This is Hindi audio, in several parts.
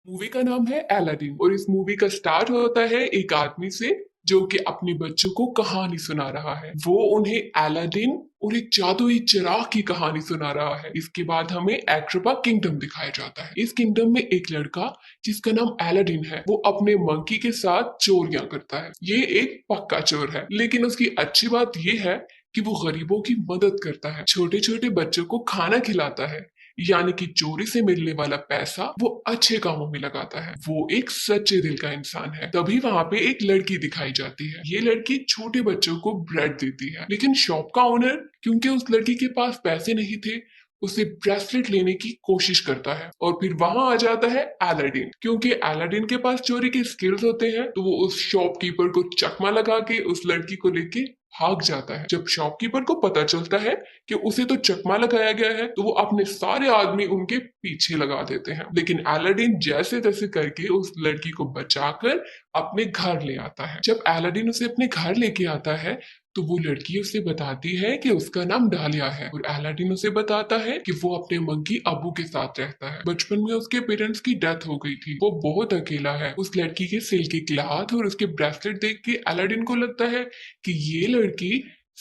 मूवी का नाम है अलादीन और इस मूवी का स्टार्ट होता है एक आदमी से जो कि अपने बच्चों को कहानी सुना रहा है। वो उन्हें अलादीन और एक जादुई चिराग की कहानी सुना रहा है। इसके बाद हमें एक्रोबा किंगडम दिखाया जाता है। इस किंगडम में एक लड़का जिसका नाम अलादीन है, वो अपने मंकी के साथ चोरियां करता है। ये एक पक्का चोर है, लेकिन उसकी अच्छी बात ये है कि वो गरीबों की मदद करता है, छोटे छोटे बच्चों को खाना खिलाता है, यानी कि चोरी से मिलने वाला पैसा वो अच्छे कामों में लगाता है। वो एक सच्चे दिल का इंसान है। तभी वहां पे एक लड़की दिखाई जाती है। ये लड़की छोटे बच्चों को ब्रेड देती है, लेकिन शॉप का ओनर, क्योंकि उस लड़की के पास पैसे नहीं थे, उसे ब्रेसलेट लेने की कोशिश करता है। और फिर वहां आ जाता है अलादीन। क्योंकि अलादीन के पास चोरी के स्किल्स होते हैं, तो वो उस शॉपकीपर को चकमा लगा के उस लड़की को लेके भाग जाता है। जब शॉपकीपर को पता चलता है कि उसे तो चकमा लगाया गया है, तो वो अपने सारे आदमी उनके पीछे लगा देते हैं। लेकिन अलादीन जैसे तैसे करके उस लड़की को बचाकर अपने घर ले आता है। जब अलादीन उसे अपने घर लेके आता है, तो वो लड़की उसे बताती है कि उसका नाम डालिया है और अलादीन उसे बताता है कि वो अपने मंकी अबू के साथ रहता है। बचपन में उसके पेरेंट्स की डेथ हो गई थी, वो बहुत अकेला है। उस लड़की के सिल्की क्लॉथ और उसके ब्रेसलेट देख के अलादीन को लगता है कि ये लड़की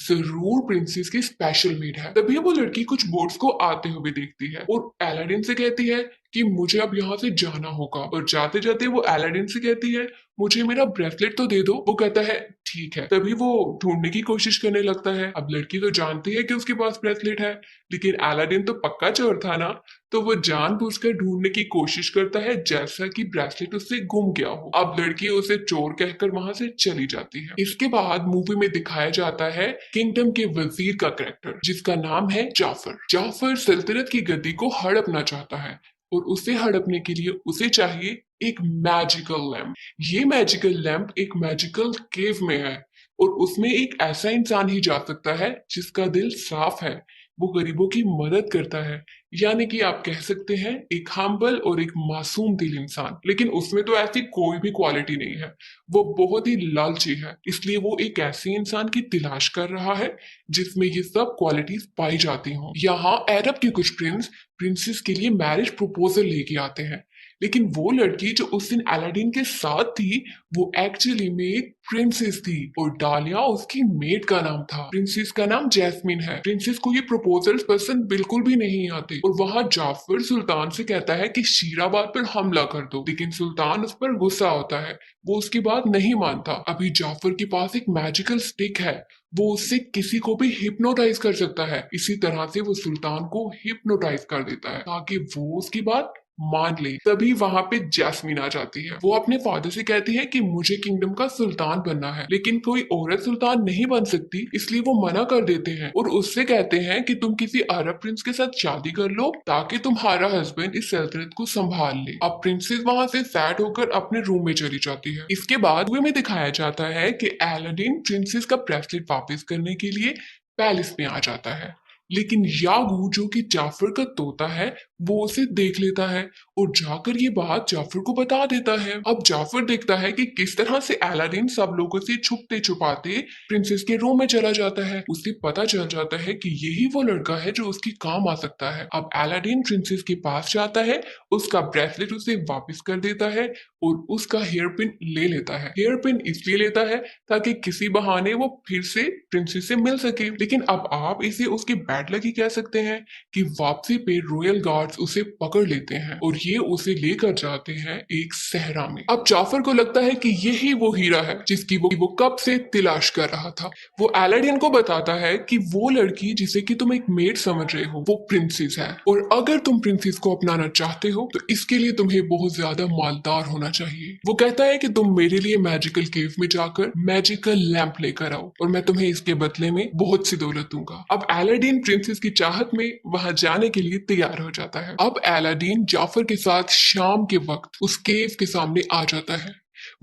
जरूर प्रिंसेस की स्पेशल मेड है। तभी वो लड़की कुछ बोट्स को आते हुए देखती है और अलादीन से कहती है कि मुझे अब यहाँ से जाना होगा। और जाते जाते वो अलादीन से कहती है, मुझे मेरा ब्रेसलेट तो दे दो। वो कहता है ठीक है। तभी वो ढूंढने की कोशिश करने लगता है। अब लड़की तो जानती है कि उसके पास ब्रेसलेट है, लेकिन अलादीन तो पक्का चोर था ना, तो वो जानबूझकर ढूंढने की कोशिश करता है जैसा कि ब्रेसलेट उससे गुम गया हो। अब लड़की उसे चोर कहकर वहां से चली जाती है। इसके बाद मूवी में दिखाया जाता है किंगडम के वजीर का कैरेक्टर, जिसका नाम है जाफर। जाफर सल्तनत की गद्दी को हड़पना चाहता है और उसे हड़पने के लिए उसे चाहिए एक मैजिकल लैम्प। ये मैजिकल लैम्प एक मैजिकल केव में है और उसमें एक ऐसा इंसान ही जा सकता है जिसका दिल साफ है, वो गरीबों की मदद करता है, यानी कि आप कह सकते हैं एक हम्बल और एक मासूम दिल इंसान। लेकिन उसमें तो ऐसी कोई भी क्वालिटी नहीं है, वो बहुत ही लालची है। इसलिए वो एक ऐसे इंसान की तलाश कर रहा है जिसमें ये सब क्वालिटीज पाई जाती हों। यहाँ अरब के कुछ प्रिंसेस के लिए मैरिज प्रपोजल लेके आते हैं, लेकिन वो लड़की जो उस दिन अलादीन के साथ थी, वो एक्चुअली में एक प्रिंसेस थी और डालिया उसकी मेड का नाम था। प्रिंसेस का नाम जैस्मिन है। प्रिंसेस को ये प्रपोजल्स पसंद बिल्कुल भी नहीं आते और वहां जाफर सुल्तान से कहता है कि शीराबाद पर हमला कर दो, लेकिन सुल्तान उस पर गुस्सा होता है, वो उसकी बात नहीं मानता। अभी जाफर के पास एक मैजिकल स्टिक है, वो उससे किसी को भी हिप्नोटाइज कर सकता है। इसी तरह से वो सुल्तान को हिप्नोटाइज कर देता है ताकि वो उसकी बात मान ले। तभी वहां पे जैस्मीन आ जाती है। वो अपने फादर से कहती है कि मुझे किंगडम का सुल्तान बनना है, लेकिन कोई औरत सुल्तान नहीं बन सकती, इसलिए वो मना कर देते हैं और उससे कहते हैं कि तुम किसी अरब प्रिंस के साथ शादी कर लो ताकि तुम्हारा हस्बैंड इस सल्तनत को संभाल ले। अब प्रिंसेस वहां से सैड होकर अपने रूम में चली जाती है। इसके बाद मूवी में दिखाया जाता है कि अलादीन प्रिंसेस का ब्रेसलेट वापस करने के लिए पैलेस में आ जाता है, लेकिन यागू जो कि जाफर का तोता है, वो उसे देख लेता है और जाकर ये बात जाफर को बता देता है। अब जाफर देखता है कि किस तरह से अलादीन सब लोगों से छुपते छुपाते प्रिंसेस के रूम में चला जाता है। उसे पता चल जाता है कि यही वो लड़का है जो उसकी काम आ सकता है। अब अलादीन प्रिंसेस के पास जाता है, उसका ब्रेसलेट उसे वापस कर देता है और उसका हेयर पिन ले लेता है। हेयर पिन इसलिए लेता है ताकि किसी बहाने वो फिर से प्रिंसेस से मिल सके। लेकिन अब आप इसे उसकी बैड लक ही कह सकते हैं कि वापसी पे रॉयल गार्ड्स उसे पकड़ लेते हैं और ये उसे लेकर जाते हैं एक सहरा में। अब जाफर को लगता है कि यही वो हीरा है जिसकी वो कब से तलाश कर रहा था। वो अलादीन को बताता है कि वो लड़की जिसे कि तुम एक मेड समझ रहे हो, वो प्रिंसेस है और अगर तुम प्रिंसेस को अपनाना चाहते हो तो इसके लिए तुम्हें बहुत ज्यादा मालदार होना चाहिए। वो कहता है कि तुम मेरे लिए मैजिकल केव में जाकर मैजिकल लैंप लेकर आओ और मैं तुम्हें इसके बदले में बहुत सी दौलत दूंगा। अब अलादीन प्रिंसेस की चाहत में वहां जाने के लिए तैयार हो जाता है। अब अलादीन जाफर के साथ शाम के वक्त उस केव के सामने आ जाता है।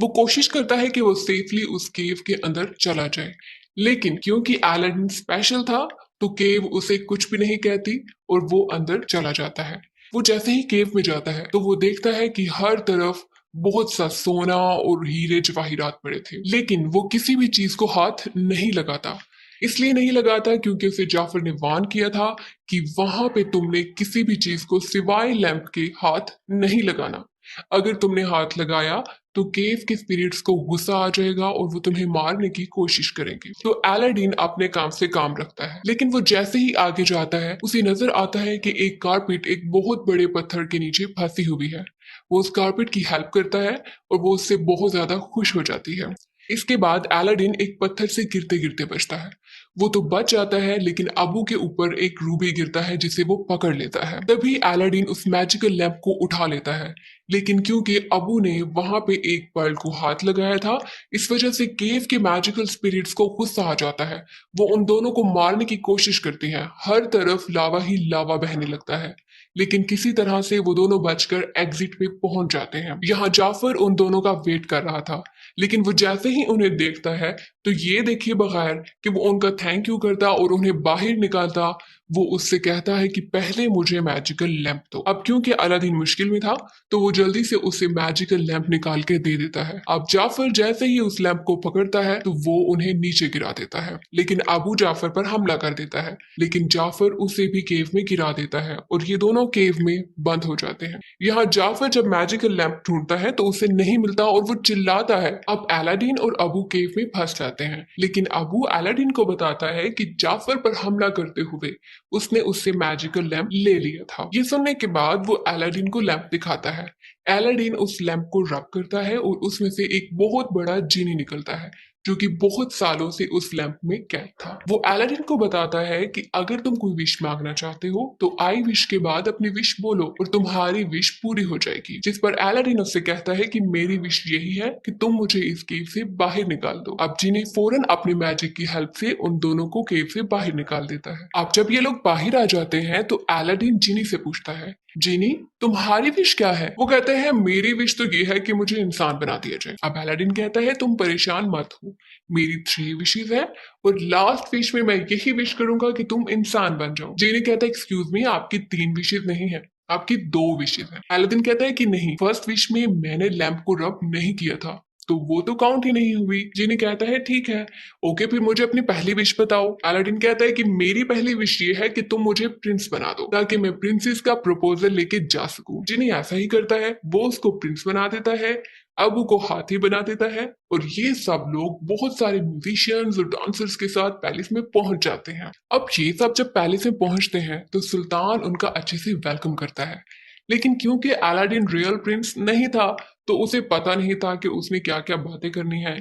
वो कोशिश करता है कि वो सेफली उस केव के अंदर चला जाए, लेकिन क्योंकि अलादीन स्पेशल था तो केव उसे कुछ भी नहीं कहती और वो अंदर चला जाता है। वो जैसे ही केव में जाता है तो वो देखता है कि हर तरफ बहुत सा सोना और हीरे जवाहिरात पड़े थे, लेकिन वो किसी भी चीज को हाथ नहीं लगाता। इसलिए नहीं लगाता क्योंकि उसे जाफर ने वार्न किया था कि वहां पे तुमने किसी भी चीज को सिवाय लैंप के हाथ नहीं लगाना। अगर तुमने हाथ लगाया तो केव के स्पिरिट्स को गुस्सा आ जाएगा और वो तुम्हें मारने की कोशिश करेंगे। तो अलादीन अपने काम से काम रखता है, लेकिन वो जैसे ही आगे जाता है उसे नजर आता है कि एक कारपेट एक बहुत बड़े पत्थर के नीचे फंसी हुई है। वो उस कारपेट की हेल्प करता है और वो उससे बहुत ज्यादा खुश हो जाती है। इसके बाद अलादीन एक पत्थर से गिरते गिरते बचता है। वो तो बच जाता है, लेकिन अबू के ऊपर एक रूबी गिरता है जिसे वो पकड़ लेता है। तभी अलादीन उस मैजिकल लैंप को उठा लेता है, लेकिन क्योंकि अबू ने वहां पे एक पर्ल को हाथ लगाया था, इस वजह से केव के मैजिकल स्पिरिट्स को गुस्सा आ जाता है। वो उन दोनों को मारने की कोशिश करते हैं। हर तरफ लावा ही लावा बहने लगता है, लेकिन किसी तरह से वो दोनों बचकर एग्जिट पे पहुंच जाते हैं। यहाँ जाफर उन दोनों का वेट कर रहा था, लेकिन वो जैसे ही उन्हें देखता है तो ये देखे बगैर कि वो उनका थैंक यू करता और उन्हें बाहर निकालता, वो उससे कहता है कि पहले मुझे मैजिकल लैंप दो। अब क्योंकि अलादीन मुश्किल में था तो वो जल्दी से उसे मैजिकल लैंप निकाल के दे देता है। अब जाफर जैसे ही उस लैंप को पकड़ता है तो वो उन्हें नीचे गिरा देता है, लेकिन अबू जाफर पर हमला कर देता है। लेकिन जाफर उसे भी केव में गिरा देता है और ये दोनों केव में बंद हो जाते हैं। यहाँ जाफर जब मैजिकल लैंप ढूंढता है तो उसे नहीं मिलता और वो चिल्लाता है। अब अलादीन और अबू केव में फंस जाते हैं, लेकिन अबू अलादीन को बताता है कि जाफर पर हमला करते हुए उसने उससे मैजिकल लैंप ले लिया था। ये सुनने के बाद वो अलादीन को लैंप दिखाता है। अलादीन उस लैंप को रब करता है और उसमें से एक बहुत बड़ा जीनी निकलता है जो कि बहुत सालों से उस लैंप में कैद था। वो अलादीन को बताता है कि अगर तुम कोई विश मांगना चाहते हो तो आई विश के बाद अपनी विश बोलो और तुम्हारी विश पूरी हो जाएगी। जिस पर अलादीन उससे कहता है कि मेरी विश यही है कि तुम मुझे इस केव से बाहर निकाल दो। अब जीनी फौरन अपनी मैजिक की हेल्प से उन दोनों को केव से बाहर निकाल देता है। अब जब ये लोग बाहर आ जाते हैं तो अलादीन जीनी से पूछता है, जीनी तुम्हारी विश क्या है? वो कहते हैं मेरी विश तो ये है कि मुझे इंसान बना दिया जाए। अब अलादीन कहता है तुम परेशान मत हो, मेरी 3 विशेज है और लास्ट विश में मैं यही विश करूंगा कि तुम इंसान बन जाओ। जीनी कहता है एक्सक्यूज मी, आपकी 3 विशेज नहीं है, आपकी 2 विशेज है। अलादीन कहता है कि नहीं, फर्स्ट विश में मैंने लैंप को रब नहीं किया था तो वो तो काउंट ही नहीं हुई। जीनी कहता है ठीक है, ओके फिर मुझे अपनी पहली विश बताओ। अलादीन कहता है कि मेरी पहली विश ये है कि तुम मुझे प्रिंस बना दो ताकि मैं प्रिंसेस का प्रपोजल लेके जा सकूं। जीनी ऐसा ही करता है, वो उसको प्रिंस बना देता है, अबू को हाथी बना देता है और ये सब लोग बहुत सारे म्यूजिशियंस और डांसर्स के साथ पैलेस में पहुंच जाते हैं। अब ये सब जब पैलेस में पहुंचते हैं तो सुल्तान उनका अच्छे से वेलकम करता है, लेकिन क्योंकि अलादीन रियल प्रिंस नहीं था तो उसे पता नहीं था कि उसने क्या क्या बातें करनी है।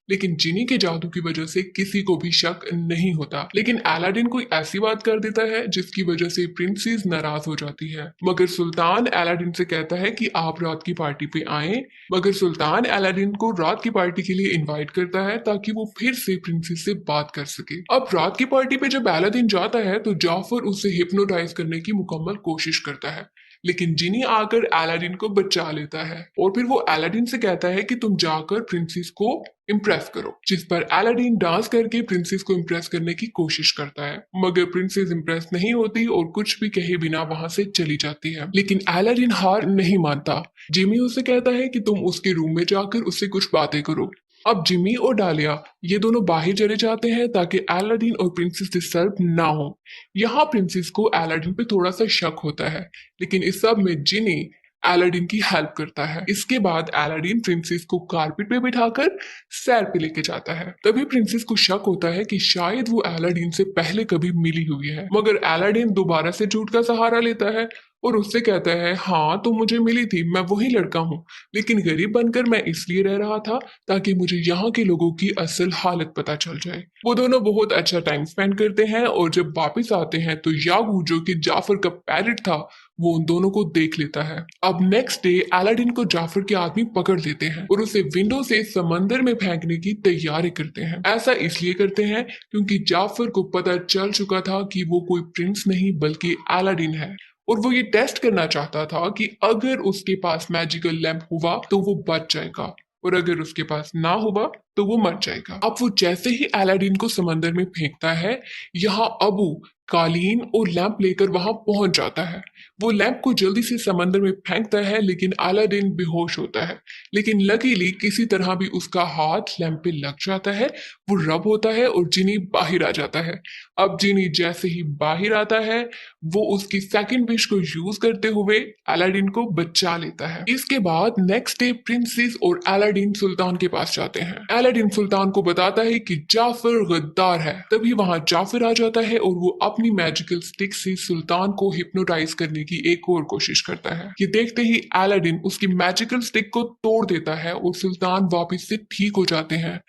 लेकिन जिनी के जादू की वजह से किसी को भी शक नहीं होता। लेकिन अलादीन कोई ऐसी बात कर देता है जिसकी वजह से प्रिंसेस नाराज हो जाती है। मगर सुल्तान अलादीन से कहता है कि आप रात की पार्टी पे आए। मगर सुल्तान अलादीन को रात की पार्टी के लिए इनवाइट करता है ताकि वो फिर से प्रिंसेस से बात कर सके। अब रात की पार्टी पे जब अलादीन जाता है तो जाफर उसे हिप्नोटाइज करने की मुकम्मल कोशिश करता है, लेकिन जिनी आकर अलादीन को बचा लेता है और फिर वो अलादीन से कहता है कि तुम जाकर प्रिंसेस को इम्प्रेस करो। जिस पर अलादीन डांस करके प्रिंसेस को इम्प्रेस करने की कोशिश करता है, मगर प्रिंसेस इम्प्रेस नहीं होती और कुछ भी कहे बिना वहां से चली जाती है। लेकिन अलादीन हार नहीं मानता। जिमी उसे कहता है कि तुम उसके रूम में जाकर उससे कुछ बातें करो। अब जिमी और डालिया ये दोनों बाहर चले जाते हैं ताकि अलादीन और प्रिंसेस डिस्टर्ब ना हो। यहाँ प्रिंसेस को अलादीन पे थोड़ा सा शक होता है, लेकिन इस सब में जिनी अलादीन की हेल्प करता है। इसके बाद अलादीन प्रिंसेस को कारपेट पे बिठाकर सैर पे लेके जाता है। तभी प्रिंसेस को शक होता है कि शायद वो अलादीन से पहले कभी मिली हुई है, मगर अलादीन दोबारा से झूठ का सहारा लेता है और उससे कहता है हाँ तो मुझे मिली थी, मैं वही लड़का हूँ, लेकिन गरीब बनकर मैं इसलिए रह रहा था ताकि मुझे यहाँ के लोगों की असल हालत पता चल जाए। वो दोनों बहुत अच्छा टाइम स्पेंड करते हैं और जब वापस आते हैं तो यागू जो कि जाफर का पैरट था वो उन दोनों को देख लेता है। अब नेक्स्ट डे अलादीन को जाफर के आदमी पकड़ लेते हैं और उसे विंडो से समंदर में फेंकने की तैयारी करते हैं। ऐसा इसलिए करते हैं क्योंकि जाफर को पता चल चुका था कि वो कोई प्रिंस नहीं बल्कि अलादीन है और वो ये टेस्ट करना चाहता था कि अगर उसके पास मैजिकल लैंप हुआ तो वो बच जाएगा और अगर उसके पास ना हुआ तो वो मर जाएगा। अब वो जैसे ही अलादीन को समंदर में फेंकता है, यहाँ अबू कालीन और लैंप लेकर वहां पहुंच जाता है। वो लैंप को जल्दी से समंदर में फेंकता है, लेकिन अलादीन बेहोश होता है। लेकिन लकीली किसी तरह भी उसका हाथ लैंप पे लग जाता है, वो रब होता है और जिनी बाहर आ जाता है। अब जिनी जैसे ही बाहर आता है, वो उसकी सेकंड विश को यूज करते हुए अलादीन को बचा लेता है। इसके बाद नेक्स्ट डे प्रिंसेस और अलादीन सुल्तान के पास जाते हैं। अलादीन सुल्तान को बताता है कि जाफर गद्दार है। तभी वहां जाफर आ जाता है और वो अपनी मैजिकल स्टिक से सुल्तान को हिप्नोटाइज करने की एक और कोशिश करता है। ये देखते ही अलादीन उसकी मैजिकल स्टिक को तोड़ देता है और सुल्तान वापस से ठीक हो जाते हैं।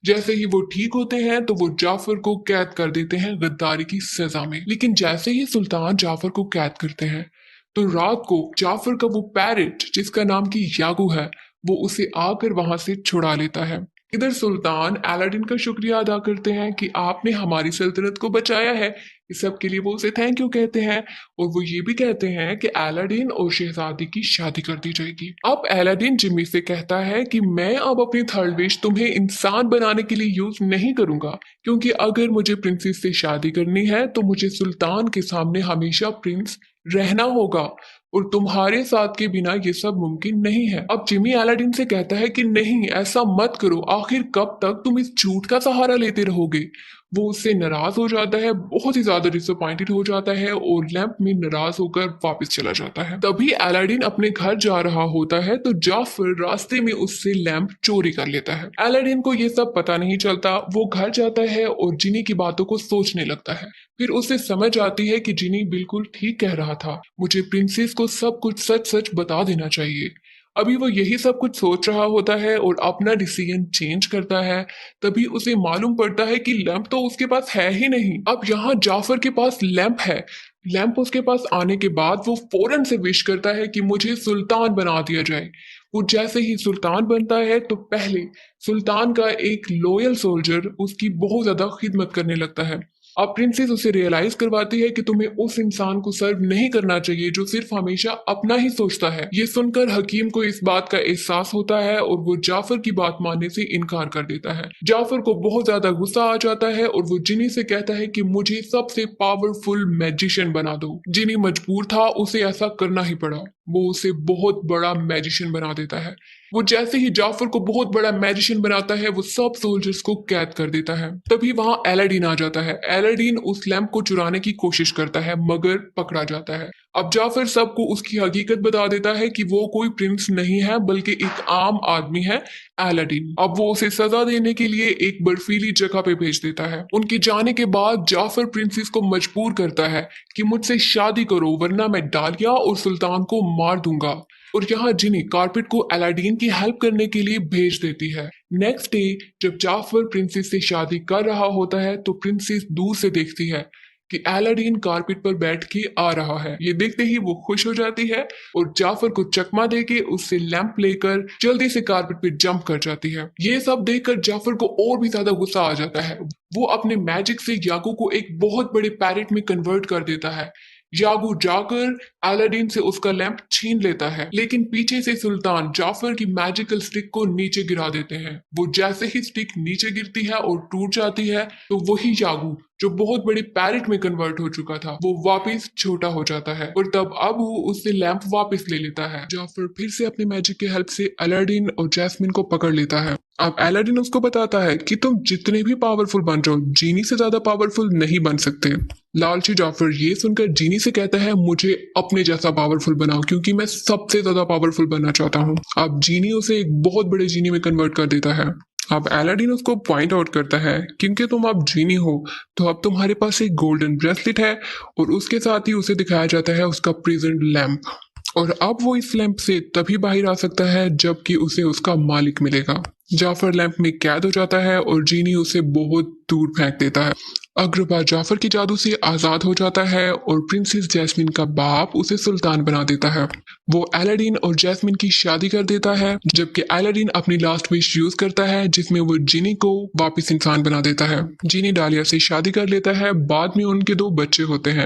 जैसे ही वो ठीक होते हैं तो वो जाफर को कैद कर देते हैं गद्दारी की सजा में। लेकिन जैसे ही सुल्तान जाफर को कैद करते हैं तो रात को जाफर का वो पैरेट जिसका नाम की यागू है, वो उसे आकर वहां से छुड़ा लेता है। इधर सुल्तान अलादीन का शुक्रिया अदा करते हैं कि आपने हमारी सल्तनत को बचाया है। इस सब के लिए वो उसे थैंक यू कहते हैं और वो ये भी कहते हैं कि अलादीन और शहजादी की शादी कर दी जाएगी। अब अलादीन जिम्मी से कहता है कि मैं अब अपनी थर्ड विश तुम्हें इंसान बनाने के लिए यूज नहीं करूंगा, क्योंकि अगर मुझे प्रिंसेस से शादी करनी है तो मुझे सुल्तान के सामने हमेशा प्रिंस रहना होगा और तुम्हारे साथ के बिना ये सब मुमकिन नहीं है। अब जिमी अलादीन से कहता है कि नहीं, ऐसा मत करो, आखिर कब तक तुम इस झूठ का सहारा लेते रहोगे। वो उससे नाराज हो जाता है, बहुत ही ज्यादा डिसअपॉइंटेड हो जाता है और लैंप में नाराज होकर वापस चला जाता है। तभी अलादीन अपने घर जा रहा होता है तो जाफर रास्ते में उससे लैंप चोरी कर लेता है। अलादीन को ये सब पता नहीं चलता, वो घर जाता है और जिनी की बातों को सोचने लगता है। फिर उसे समझ आती है कि जिनी बिल्कुल ठीक कह रहा था, मुझे प्रिंसेस को सब कुछ सच सच बता देना चाहिए। अभी वो यही सब कुछ सोच रहा होता है और अपना डिसीजन चेंज करता है। तभी उसे मालूम पड़ता है कि लैंप तो उसके पास है ही नहीं। अब यहाँ जाफर के पास लैंप है। लैंप उसके पास आने के बाद वो फौरन से विश करता है कि मुझे सुल्तान बना दिया जाए। वो जैसे ही सुल्तान बनता है तो पहले सुल्तान का एक लॉयल सोल्जर उसकी बहुत ज्यादा खिदमत करने लगता है। अब प्रिंसेस उसे रियलाइज करवाती है कि तुम्हें उस इंसान को सर्व नहीं करना चाहिए जो सिर्फ हमेशा अपना ही सोचता है। ये सुनकर हकीम को इस बात का एहसास होता है और वो जाफर की बात मानने से इनकार कर देता है। जाफर को बहुत ज्यादा गुस्सा आ जाता है और वो जिनी से कहता है कि मुझे सबसे पावरफुल मैजिशियन बना दो। जिनी मजबूर था, उसे ऐसा करना ही पड़ा। वो उसे बहुत बड़ा मैजिशियन बना देता है। वो जैसे ही जाफर को बहुत बड़ा मैजिशियन बनाता है, वो सब सोल्जर्स को कैद कर देता है। तभी वहां अलादीन आ जाता है। अलादीन उस लैंप को चुराने की कोशिश करता है मगर पकड़ा जाता है। अब जाफर सबको उसकी हकीकत बता देता है कि वो कोई प्रिंस नहीं है बल्कि एक आम आदमी है, अलादीन। अब वो उसे सजा देने के लिए एक बर्फीली जगह पे भेज देता है। उनके जाने के बाद जाफर प्रिंसेस को मजबूर करता है कि मुझसे शादी करो वरना मैं डालिया और सुल्तान को मार दूंगा। और यहाँ जिनी कारपेट को अलादीन की हेल्प करने के लिए भेज देती है। नेक्स्ट डे जब जाफर प्रिंसेस से शादी कर रहा होता है तो प्रिंसेस दूर से देखती है कि अलादीन कारपेट पर बैठ के आ रहा है। ये देखते ही वो खुश हो जाती है और जाफर को चकमा देके उससे लैंप लेकर जल्दी से कारपेट पे जंप कर जाती है। ये सब देखकर जाफर को और भी ज्यादा गुस्सा आ जाता है। वो अपने मैजिक से यागू को एक बहुत बड़े पैरेट में कन्वर्ट कर देता है। यागू जाकर अलादीन से उसका लैंप छीन लेता है, लेकिन पीछे से सुल्तान जाफर की मैजिकल स्टिक को नीचे गिरा देते हैं। वो जैसे ही स्टिक नीचे गिरती है और टूट जाती है तो वही यागू जो बहुत बड़े पैरेट में कन्वर्ट हो चुका था, वो वापस छोटा हो जाता है और तब अब वो उससे लैंप वापस ले लेता है। जाफर फिर से अपनी मैजिक की हेल्प से अलादीन और जैस्मिन को पकड़ लेता है। अब अलादीन उसको बताता है कि तुम जितने भी पावरफुल बन जाओ, जीनी से ज्यादा पावरफुल नहीं बन सकते। लालची जाफर ये सुनकर जीनी से कहता है मुझे अपने जैसा पावरफुल बनाओ क्योंकि मैं सबसे ज्यादा पावरफुल बनना चाहता हूँ। अब जीनी उसे एक बहुत बड़े जीनी में कन्वर्ट कर देता है। अब अलादीन उसको पॉइंट आउट करता है क्योंकि तुम अब जीनी हो तो अब तुम्हारे पास एक गोल्डन ब्रेसलेट है और उसके साथ ही उसे दिखाया जाता है उसका प्रेजेंट लैंप। और अब वो इस लैंप से तभी बाहर आ सकता है जबकि उसे उसका मालिक मिलेगा। जाफर लैंप में कैद हो जाता है और जीनी उसे बहुत दूर फेंक देता है। अग्रबा जाफर की जादू से आजाद हो जाता है और प्रिंसेस जैस्मिन का बाप उसे सुल्तान बना देता है। वो अलादीन और जैस्मिन की शादी कर देता है जबकि अलादीन अपनी लास्ट विश यूज करता है जिसमें वो जिनी को वापस इंसान बना देता है। जिनी डालिया से शादी कर लेता है, बाद में उनके 2 बच्चे होते हैं।